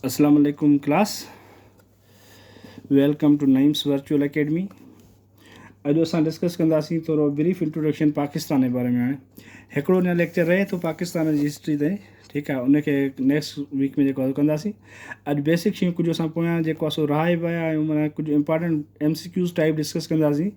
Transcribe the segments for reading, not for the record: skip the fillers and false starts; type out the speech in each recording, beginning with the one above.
अस्सलाम वालेकुम class, welcome to Naeem's virtual academy. अॼु असां डिस्कस कंदासीं थोरो ब्रीफ इंट्रोडक्शन पाकिस्तान जे बारे में। हाणे हिकिड़ो अञा लेक्चर रहे थो पाकिस्तान जी हिस्ट्री ते, ठीकु आहे, उनखे नेक्स्ट वीक में जेको आहे कंदासीं। अॼु बेसिक शयूं कुझु असां पोयां जेको आहे सो रहाए पिया आहियूं, माना कुझु इंपॉर्टेंट MCQs टाइप डिस्कस कंदासीं,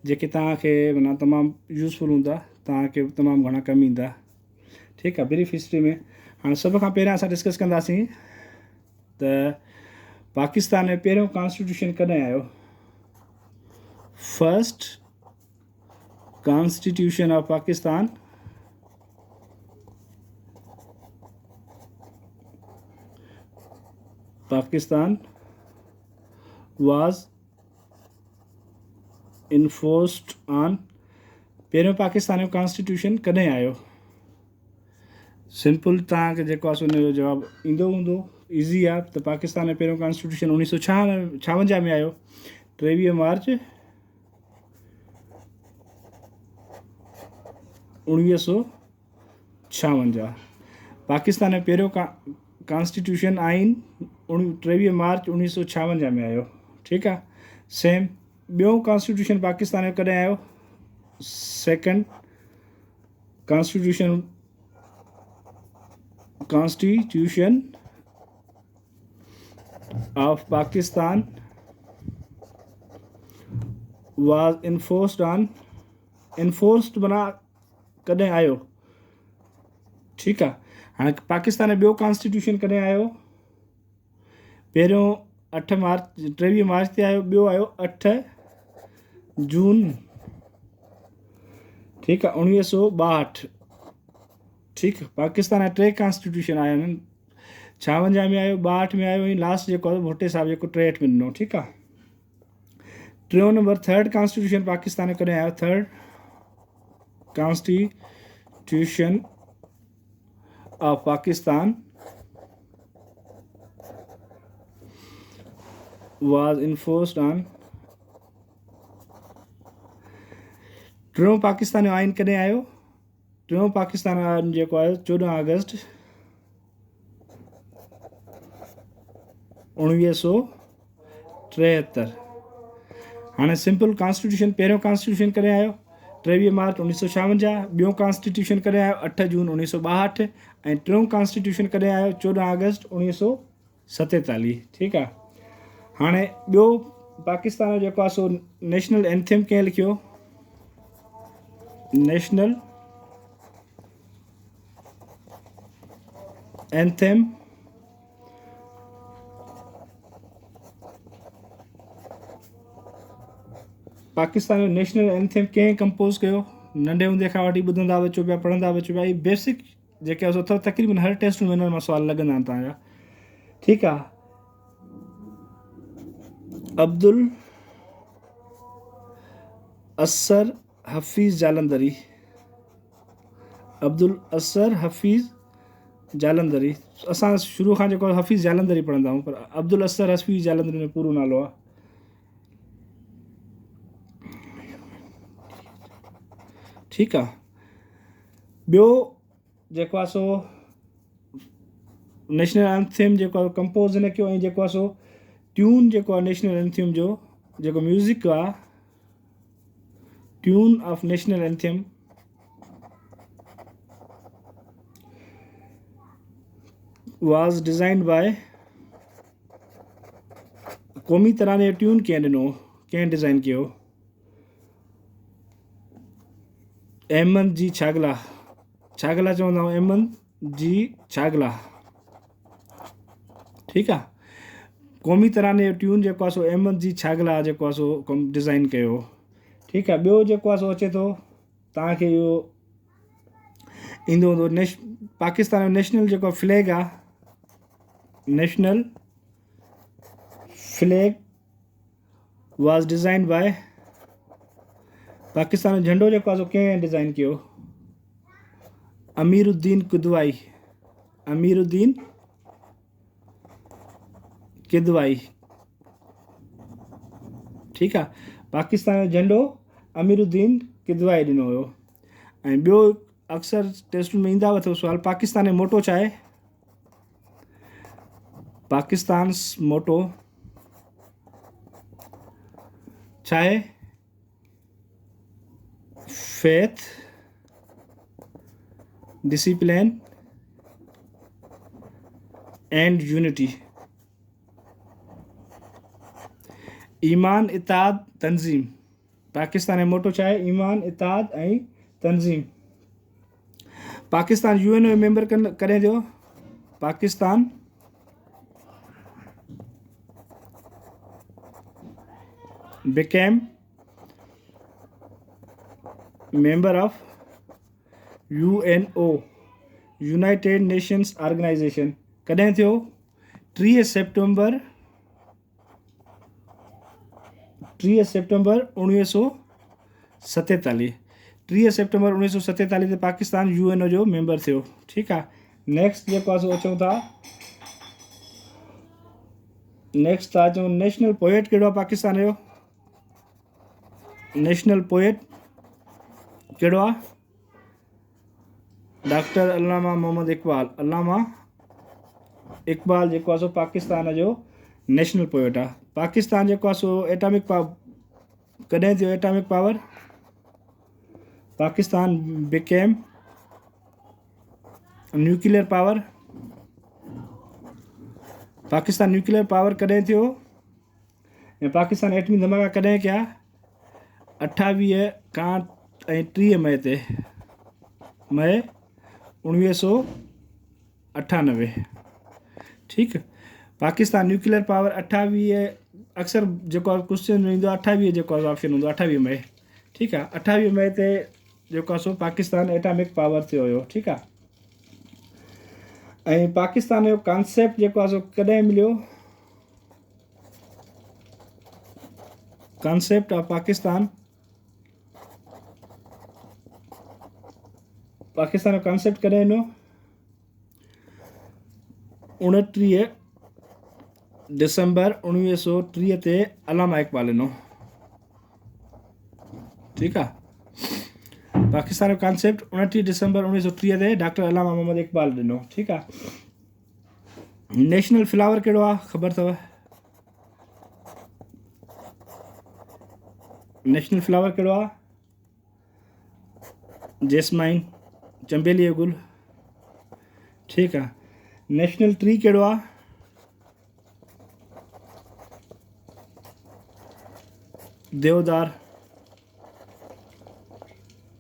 जेके तव्हांखे माना तमामु यूज़फुल हूंदा, तव्हांखे तमामु घणा कमु ईंदा, ठीकु आहे, ब्रीफ हिस्ट्री में। हाणे सभ खां पहिरियां असां डिस्कस कंदासीं त पाकिस्तान में पहिरियों कॉन्स्टिट्यूशन कॾहिं आयो। First constitution of Pakistan was enforced on, पहिरियों पाकिस्तान जो कॉन्स्टिट्यूशन कॾहिं आयो। सिंपल तव्हांखे जेको आहे उनजो जवाबु ईंदो हूंदो, ईज़ी आहे। त पाकिस्तान में पहिरियों कॉन्स्टिट्यूशन 1956 में आयो, 23 मार्च 1956। पाकिस्तान में पहिरियों कॉन्स्टिट्यूशन आइन 23 मार्च 1956 में आयो, ठीकु आहे। सेम ॿियो कॉन्स्टिट्यूशन पाकिस्तान जो कॾहिं आयो। Second constitution of Pakistan was enforced बना कॾहिं आयो, ठीकु आहे। हाणे पाकिस्तान में ॿियो कॉन्स्टिट्यूशन कॾहिं आयो। पहिरियों 23 मार्च ते आयो, ॿियो आयो 8 जून, ठीकु आहे, 1962, ठीकु आहे। पाकिस्तान जा 3 कॉन्स्टिट्यूशन आया आहिनि, 56 में आयो, 62 में आयो, ऐं लास्ट जेको आहे भुट्टे साहब जेको 63 में ॾिनो, ठीकु आहे। टियों नंबर थर्ड कॉन्स्टिट्यूशन पाकिस्तान जो कॾहिं आयो। Third constitution of Pakistan was enforced on, टियों पाकिस्तान जो आइन कॾहिं आयो। टियों पाकिस्तान जो आइन जेको आयो 14 अगस्त 1973। हाणे सिंपल कॉन्स्टिट्यूशन, पहिरियों कॉन्स्टिट्यूशन कॾहिं आयो 23 मार्च 1956, ॿियों कॉन्स्टिट्यूशन कॾहिं आयो 8 जून 1962, ऐं टियों कॉन्स्टिट्यूशन कॾहिं आयो 14 अगस्त 1947, ठीकु आहे। हाणे ॿियो पाकिस्तान जो जेको आहे सो नेशनल एंथम कंहिं लिखियो। नेशनल एंथम पाकिस्तान जो नेशनल एंथम कंहिं कंपोज़ कयो। नंढे हूंदे खां वठी ॿुधंदा अचो पिया, पढ़ंदा अचो पिया, इहे बेसिक जेके आहे अथव, तक़रीबन हर टेस्ट में हिन मां सुवाल लॻंदा आहिनि तव्हांजा, ठीकु आहे। अब्दुल असर हफ़ीज़ जालंधरी, अब्दुल असर हफ़ीज़ जालंधरी। असां शुरू खां जेको हफ़ीज़ जालंधरी पढ़ंदा आहियूं, पर अब्दुल असर हफ़ीज़ जालंधरी में पूरो नालो आहे, ठीकु आहे। ॿियो जेको आहे सो नेशनल एंथम जेको आहे कंपोज़ न कयो, ऐं जेको आहे सो ट्यून जेको आहे नेशनल एंथम जो जेको म्यूज़िक आहे, tune of national anthem was designed by, क़ौमी तराने जो ट्यून कंहिं ॾिनो, कंहिं डिज़ाइन कयो। अहमद जी छागला, छागला चवंदा आहियूं, अहमद जी छागला, ठीकु आहे। क़ौमी तराने जो ट्यून जेको आहे सो अहमद जी छागला जेको आहे सो डिज़ाइन कयो, ठीकु आहे। ॿियो जेको आहे सो अचे थो तव्हांखे इहो ईंदो हूंदो। पाकिस्तान जो नेशनल जेको फ्लैग आहे, national flag was designed by, Pakistan जो झंडो जेको आहे सो कंहिं डिज़ाइन कयो। अमीरुद्दीन किदवाई, अमीरुद्दीन किदवाई, ठीकु आहे। पाकिस्तान जो झंडो अमीरुद्दीन किदवाई ॾिनो हुयो। ऐं ॿियो अक्सर टेस्ट में ईंदा अथव सुवाल, पाकिस्तान जो मोटो छा आहे। पाकिस्तान मोटो छा आहे? Faith, discipline and unity. ईमान, इताद, तंज़ीम। पाकिस्तान जो मोटो छा आहे? ईमान, इताद ऐं तंज़ीम। पाकिस्तान UN जो मेंबर कॾहिं थियो? Pakistan became member of UNO, United Nations Organization. कॾहिं थियो? 30 सितंबर 1947। 30 सितंबर 1947 ते पाकिस्तान UN जो मेंबर थियो। ठीकु आहे। नेक्स्ट जेको आहे सो अचूं था, नेक्स्ट था अचूं नेशनल पोएट कहिड़ो आहे पाकिस्तान जो? नेशनल पोएट कहिड़ो आहे? डॉक्टर अल्लामा मोहम्मद इकबाल। अल्लामा इकबाल जेको आहे सो पाकिस्तान जो नेशनल पोएट आहे। पाकिस्तान जेको आहे सो एटॉमिक कॾहिं थियो atomic power? Pakistan became nuclear power. Pakistan nuclear power कॾहिं थियो? ऐं पाकिस्तान एटमी धमाका कॾहिं कया? 28 खां 30 मई ते, मई 1998। ठीकु। पाकिस्तान न्यूक्लियर पावर 28 अक्सर जेको आहे क्वेश्चन ईंदो आहे 28 जेको आहे ऑप्शन हूंदो आहे 28 मई। ठीकु आहे। 28 मई ते जेको आहे सो पाकिस्तान एटॉमिक पावर थियो हुयो। ठीकु आहे। ऐं पाकिस्तान जो कॉन्सेप्ट जेको आहे सो कॾहिं मिलियो? कॉन्सेप्ट ऑफ पाकिस्तान जो कॉन्सेप्ट कॾहिं ॾिनो? 29 दिसंबर 1930 ते अल्लामा इकबाल ॾिनो। ठीकु आहे। पाकिस्तान जो कॉन्सेप्ट 29 दिसंबर 1930 ते डॉक्टर अल्लामा मोहम्मद इकबाल ॾिनो। ठीकु आहे। नेशनल फ्लावर कहिड़ो आहे? ख़बर अथव? नेशनल फ्लावर कहिड़ो आहे? जेसमाइन, चंबेली जो गुल। ठीकु आहे। नेशनल ट्री कहिड़ो आहे? देवदार।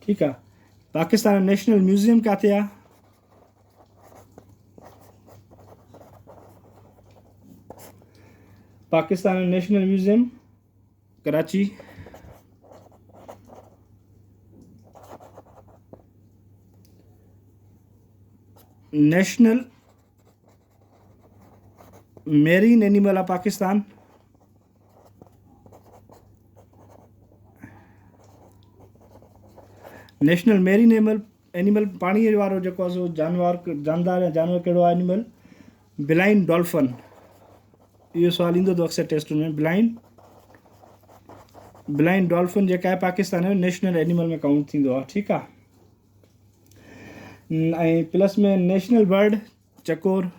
ठीकु आहे। पाकिस्तान जो नेशनल म्यूज़ियम किथे आहे? पाकिस्तान जो national museum Karachi. National marine animal of Pakistan. National marine animal पाणी वारो जेको आहे सो जानदार या जानवर कहिड़ो आहे? Animal blind dolphin. इहो सुवालु ईंदो अथव अक्सर टेस्ट में। ब्लाइंड डॉल्फिन जेका आहे पाकिस्तान जो नेशनल एनिमल में काउंट थींदो आहे। ठीकु आहे। ऐं प्लस में नेशनल बर्ड चकोर।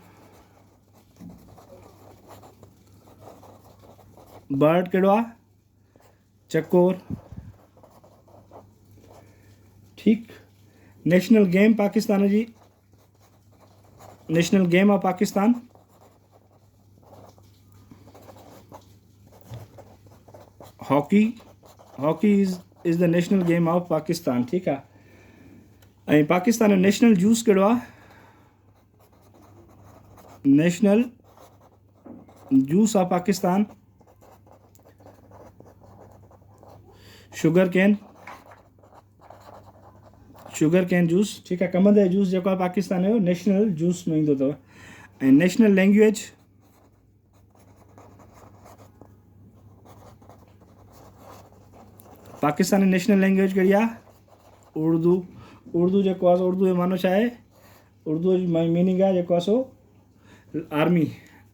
बर्ड कहिड़ो आहे? चकोर। ठीकु। नेशनल गेम पाकिस्तान जी, national game of Pakistan hockey. Hockey is the national game of Pakistan. ठीकु आहे। ऐं पाकिस्तान जो नेशनल जूस कहिड़ो आहे? National juice of Pakistan sugarcane juice. ठीकु आहे। कमंद जो जूस जेको आहे पाकिस्तान जो नेशनल जूस में ईंदो अथव। ऐं नेशनल लैंग्वेज पाकिस्तान जी नेशनल लैंग्वेज कहिड़ी आहे? उर्दू। उर्दू जेको आहे सो उर्दू जो मानो छा आहे? उर्दू जी मीनिंग आहे जेको आहे सो आर्मी।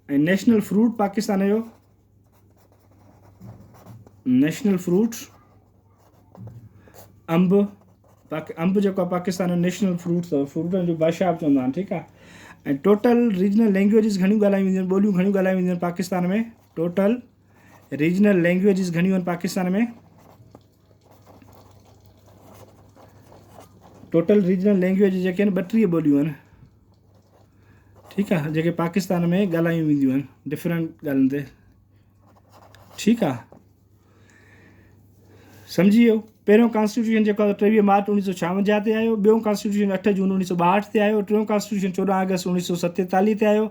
ऐं नेशनल फ्रूट पाकिस्तान जो नेशनल फ्रूट अंब। अंब जेको आहे पाकिस्तान जो नेशनल फ्रूट अथव। फ्रूटनि जो बादशाह बि चवंदा आहिनि। ठीकु आहे। ऐं टोटल रीजनल लैंग्वेजिस घणियूं ॻाल्हायूं वेंदियूं आहिनि, ॿोलियूं घणियूं ॻाल्हायूं वेंदियूं आहिनि पाकिस्तान में? टोटल रीजनल लैंग्वेजिस घणियूं आहिनि पाकिस्तान में? टोटल रीजनल लैंग्वेज जेके आहिनि 32 ॿोलियूं आहिनि, ठीकु आहे, जेके पाकिस्तान में ॻाल्हायूं वेंदियूं आहिनि डिफरेंट ॻाल्हियुनि ते, ठीकु आहे, सम्झी वियो। पहिरियों कॉन्स्टिट्यूशन जेको आहे 23 मार्च 1956 ते आयो, ॿियों कॉन्स्टिट्यूशन 8 जून 1962 ते आयो, टियों कॉन्स्टिट्यूशन 14 अगस्त 1947 ते आयो।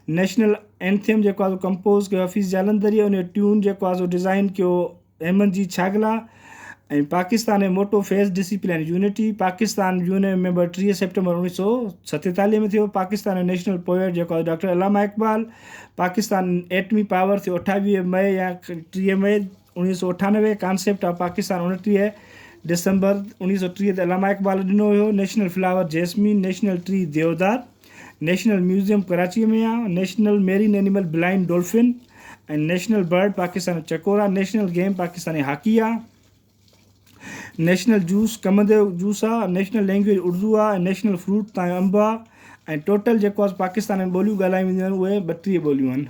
नेशनल एंथम जेको आहे कंपोज़ कयो हफ़ीज़ जालंधरी, उन जो ट्यून जेको आहे डिज़ाइन कयो अहमद जी छागला। ऐं पाकिस्तान जो motto faith discipline unity. Pakistan union member 3 September 1947 में थियो। पाकिस्तान जो नेशनल पोएट जेको आहे डॉक्टर अलामा इकबाल। पाकिस्तान एटमी पावर थियो 28 मई या 30 मई 1998। कॉन्सेप्ट ऑफ पाकिस्तान 29 दिसंबर 1930 ते अलामा इकबाल ॾिनो हुयो। National flower jasmine. National tree देवदार। नेशनल म्यूज़ियम कराची में आहे। National marine animal blind dolphin. ऐं नेशनल बर्ड पाकिस्तान चकोरा। नेशनल गेम पाकिस्तानी हाकी आहे। नेशनल जूस कमंद जो जूस आहे। नेशनल लैंग्वेज उर्दू आहे। नेशनल फ्रूट तव्हांजो अंब आहे। ऐं टोटल जेको आहे पाकिस्तान में ॿोलियूं ॻाल्हायूं वेंदियूं आहिनि उहे 32 ॿोलियूं आहिनि।